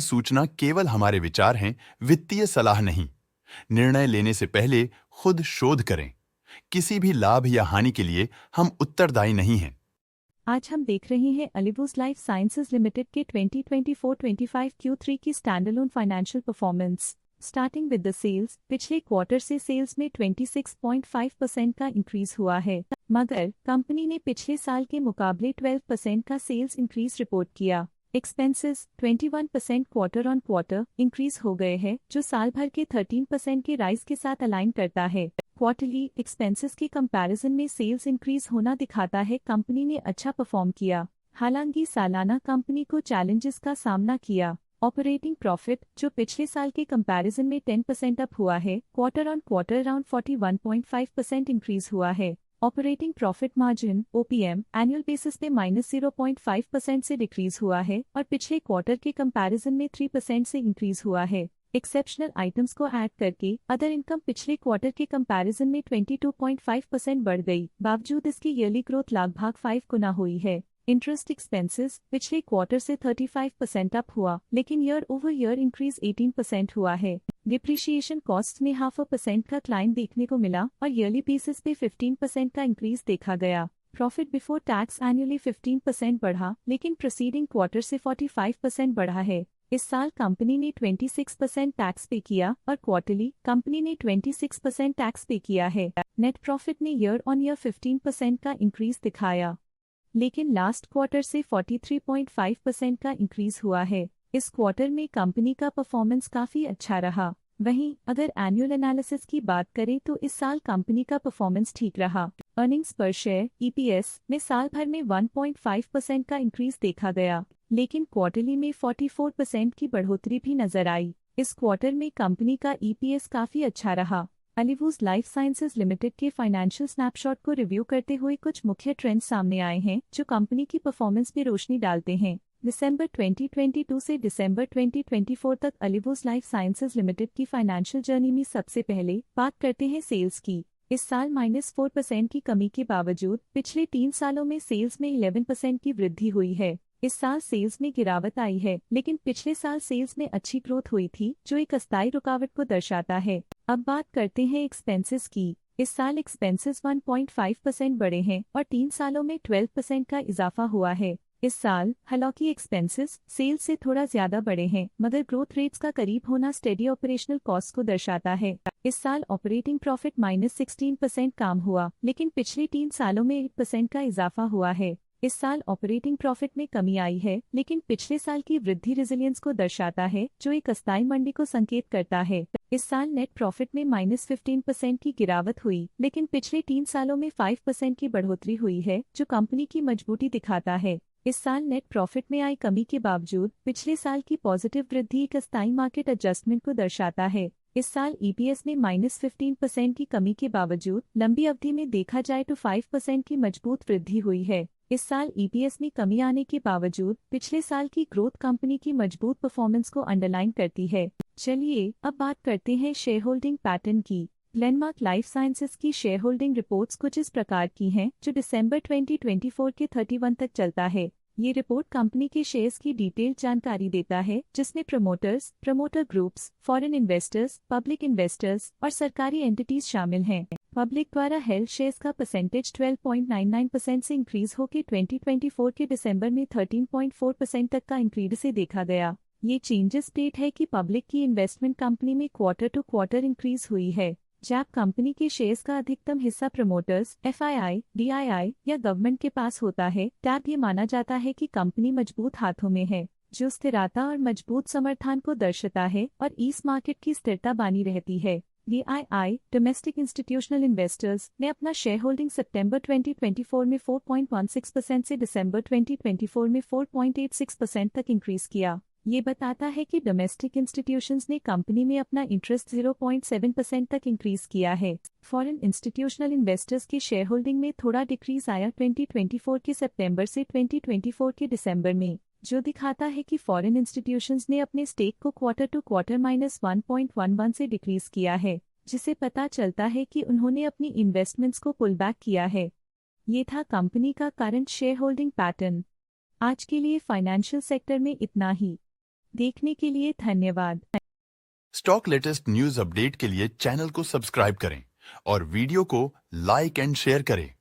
सूचना केवल हमारे विचार हैं, वित्तीय सलाह नहीं। निर्णय लेने से पहले खुद शोध करें। किसी भी लाभ या हानि के लिए हम उत्तरदायी नहीं हैं। आज हम देख रहे हैं अलीबूज लाइफ साइंसेज लिमिटेड के 2024-25 Q3 की standalone financial performance. Starting with the sales, पिछले क्वार्टर से सेल्स में 26.5% का इंक्रीज हुआ है, मगर कंपनी ने पिछले साल के मुकाबले 12% का सेल्स इंक्रीज रिपोर्ट किया। Expenses 21% quarter on quarter increase हो गए हैं, जो साल भर के 13% के राइज के साथ अलाइन करता है। क्वार्टरली एक्सपेंसेस के कंपैरिजन में सेल्स इंक्रीज होना दिखाता है कंपनी ने अच्छा परफॉर्म किया। हालांकि सालाना कंपनी को चैलेंजेस का सामना किया। ऑपरेटिंग प्रॉफिट, जो पिछले साल के कंपैरिजन में 10% अप हुआ है, quarter on quarter around 41.5% increase हुआ है। Operating profit margin OPM annual basis पे -0.5% से डिक्रीज हुआ है और पिछले क्वार्टर के कंपैरिजन में 3% से इंक्रीज हुआ है। एक्सेप्शनल आइटम्स को ऐड करके अदर इनकम पिछले क्वार्टर के कंपैरिजन में 22.5% बढ़ गई, बावजूद इसकी ईयरली ग्रोथ लगभग 5 गुना हुई है। इंटरेस्ट एक्सपेंसेस पिछले क्वार्टर से 35% अप हुआ, लेकिन ईयर ओवर ईयर इंक्रीज 18% हुआ है। डिप्रिशिएशन कॉस्ट में 0.5% का क्लाइन देखने को मिला और ईयरली बेसिस पे 15% का इंक्रीज देखा गया। प्रॉफिट बिफोर टैक्स एनुअली 15% बढ़ा, लेकिन प्रीसीडिंग क्वार्टर से 45% बढ़ा है। इस साल कंपनी ने 26% टैक्स पे किया और क्वार्टरली कंपनी ने 26% टैक्स पे किया है। नेट प्रॉफिट ने ईयर ऑन ईयर 15% का इंक्रीज दिखाया, लेकिन लास्ट क्वार्टर से 43.5% का इंक्रीज हुआ है। इस क्वार्टर में कंपनी का परफॉर्मेंस काफी अच्छा रहा। वहीं अगर एनुअल एनालिसिस की बात करें तो इस साल कंपनी का परफॉर्मेंस ठीक रहा। अर्निंग्स पर शेयर EPS में साल भर में 1.5% का इंक्रीज देखा गया, लेकिन क्वार्टरली में 44% की बढ़ोतरी भी नजर आई। इस क्वार्टर में कंपनी का EPS काफी अच्छा रहा। अलीबूज लाइफ साइंसेज लिमिटेड के फाइनेंशियल स्नैपशॉट को रिव्यू करते हुए कुछ मुख्य ट्रेंड्स सामने आए हैं जो कंपनी की परफॉर्मेंस में रोशनी डालते हैं। दिसंबर 2022 से दिसंबर 2024 तक अलीबूज लाइफ साइंसेज लिमिटेड की फाइनेंशियल जर्नी में सबसे पहले बात करते हैं सेल्स की। इस साल -4% की कमी के बावजूद पिछले 3 सालों में सेल्स में 11% की वृद्धि हुई है। इस साल सेल्स में गिरावट आई है, लेकिन पिछले साल सेल्स में अच्छी ग्रोथ हुई थी, जो एक अस्थायी रुकावट को दर्शाता है। अब बात करते हैं एक्सपेंसेस की। इस साल एक्सपेंसेस 1.5% बढ़े हैं और 3 सालों में 12% का इजाफा हुआ है। इस साल हालांकि एक्सपेंसेस सेल्स से थोड़ा ज्यादा बढ़े हैं, मगर ग्रोथ रेट्स का करीब होना स्टेडी ऑपरेशनल कॉस्ट को दर्शाता है। इस साल ऑपरेटिंग प्रॉफिट -16% काम हुआ, लेकिन पिछले 3 सालों में 1% का इजाफा हुआ है। इस साल ऑपरेटिंग प्रॉफिट में कमी आई है, लेकिन पिछले साल की वृद्धि रेजिलियंस को दर्शाता है, जो एक अस्थायी मंदी को संकेत करता है। इस साल नेट प्रॉफिट में -15% की गिरावट हुई, लेकिन पिछले 3 सालों में 5% की बढ़ोतरी हुई है, जो कंपनी की मजबूती दिखाता है। इस साल नेट प्रॉफिट में आई कमी के बावजूद पिछले साल की पॉजिटिव वृद्धि एक अस्थायी मार्केट एडजस्टमेंट को दर्शाता है। इस साल EPS में -15% की कमी के बावजूद लंबी अवधि में देखा जाए तो 5% की मजबूत वृद्धि हुई है। इस साल EPS में कमी आने के बावजूद पिछले साल की ग्रोथ कंपनी की मजबूत परफॉर्मेंस को अंडरलाइन करती है। चलिए अब बात करते हैं शेयर होल्डिंग पैटर्न की। ग्लेनमार्क लाइफ साइंसेज की शेयर होल्डिंग रिपोर्ट्स कुछ इस प्रकार की हैं, जो दिसंबर 2024 के 31 तक चलता है। ये रिपोर्ट कंपनी के शेयर्स की डिटेल्ड जानकारी देता है, जिसमें promoters, promoter groups, foreign investors, public investors और सरकारी एंटिटीज शामिल हैं। पब्लिक द्वारा हेल्ड शेयर्स का परसेंटेज 12.99% से इंक्रीज होकर 2024 के दिसंबर में 13.4% तक का इंक्रीज से देखा गया। ये चेंजेस स्टेट है कि पब्लिक की इन्वेस्टमेंट कंपनी में क्वार्टर टू क्वार्टर इंक्रीज हुई है। जब कंपनी के शेयर्स का अधिकतम हिस्सा प्रमोटर्स, FII, DII या गवर्नमेंट के पास होता है, तब ये माना जाता है कि कंपनी मजबूत हाथों में है, जो स्थिरता और मजबूत समर्थन को दर्शाता है और इस मार्केट की स्थिरता बनी रहती है। DII, डोमेस्टिक इंस्टीट्यूशनल इन्वेस्टर्स, ने अपना शेयर होल्डिंग सितंबर 2024 में 4.16% से दिसंबर 2024 में 4.86% तक इंक्रीज किया। ये बताता है कि डोमेस्टिक इंस्टीट्यूशंस ने कंपनी में अपना इंटरेस्ट 0.7% तक इंक्रीज किया है। फॉरेन इंस्टीट्यूशनल इन्वेस्टर्स के शेयर होल्डिंग में थोड़ा डिक्रीज आया 2024 के सितंबर से 2024 के दिसंबर में, जो दिखाता है कि फॉरेन इंस्टीट्यूशंस ने अपने स्टेक को क्वार्टर टू क्वार्टर -1.11 से डिक्रीज किया है, जिसे पता चलता है कि उन्होंने अपनी इन्वेस्टमेंट्स को पुल बैक किया है। ये था कंपनी का करंट शेयर होल्डिंग पैटर्न। आज के लिए फाइनेंशियल सेक्टर में इतना ही। देखने के लिए धन्यवाद। स्टॉक लेटेस्ट न्यूज अपडेट के लिए चैनल को सब्सक्राइब करें और वीडियो को लाइक एंड शेयर करें।